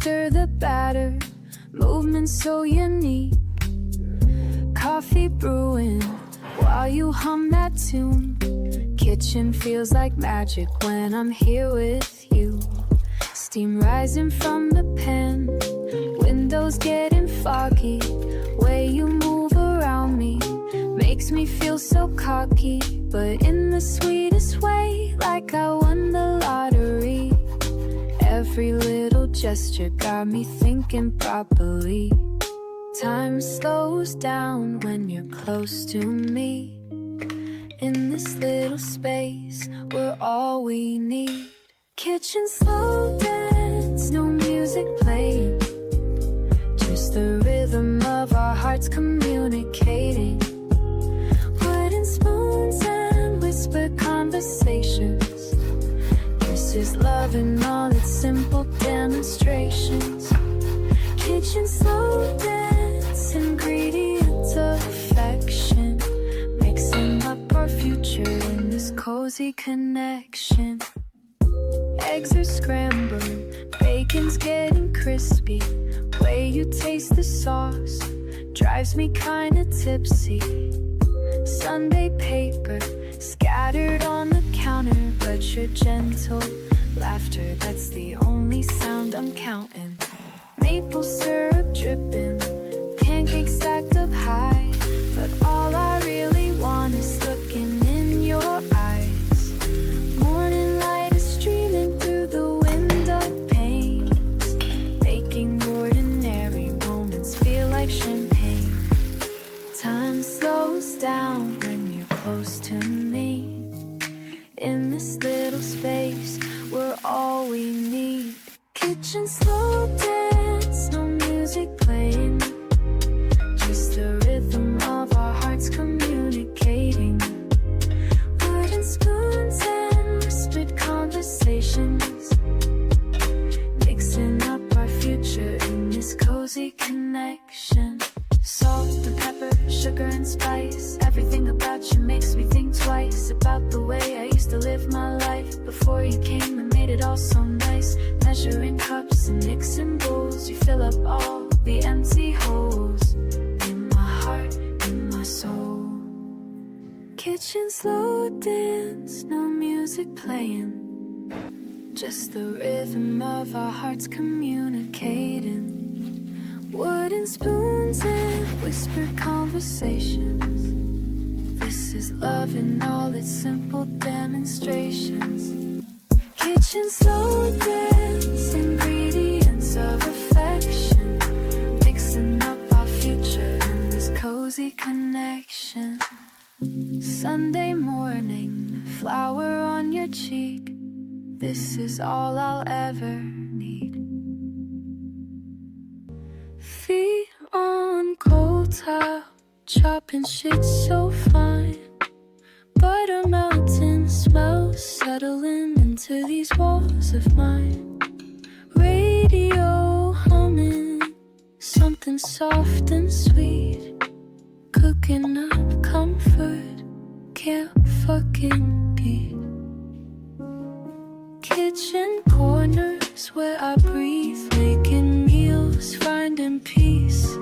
stir the batter, movement so unique. Coffee brewing while you hum that tune. Kitchen feels like magic when I'm here with you. Steam rising from the pan, windows getting foggy. Way you move around me makes me feel so cocky, but in the sweetest way, like I won the lottery. Every little gesture got me thinking properly. Time slows down when you're close to me. In this little space, we're all we need. Kitchen slow dance, no music playing, just the rhythm of our hearts communicating. Wooden spoons and whispered conversations. This is love in all its simple demonstrations. Kitchen slow dance, ingredients of affection, mixing up our future in this cozy connection. Eggs are scrambling, bacon's getting crispy. Way you taste the sauce drives me kinda tipsy. Sunday paper scattered on the counter, but your gentle laughter, that's the only sound I'm counting. Maple syrup dripping, pancakes stacked up high, but all I really want is looking in your eyes. Morning light is streaming through the window panes, making ordinary moments feel like champagne. Time slows down when you're close to me. In this little space, we're all we need. Kitchen slow dance, no music playing, just the rhythm of our hearts communicating. Wooden spoons and whispered conversations, mixing up our future in this cozy connection. Salt and pepper, sugar and spice, everything about you makes me think twice about the way I used to live my life before you came and made it all so nice. Measuring cups and mixing bowls, you fill up all the empty holes in my heart, in my soul. Kitchen slow dance, no music playing, just the rhythm of our hearts communicating. Wooden spoons and whispered conversations, this is love in all its simple demonstrations. Kitchen slow dance, ingredients of affection, mixing up our future in this cozy connection. Sunday morning, flower on your cheek, this is all I'll ever need. Feet on cold tile, chopping shit so fine. Butter melting, smells settling into these walls of mine. Radio humming, something soft and sweet, cooking up comfort, can't fucking beat. Kitchen corners where I breathe, making meals, finding peace.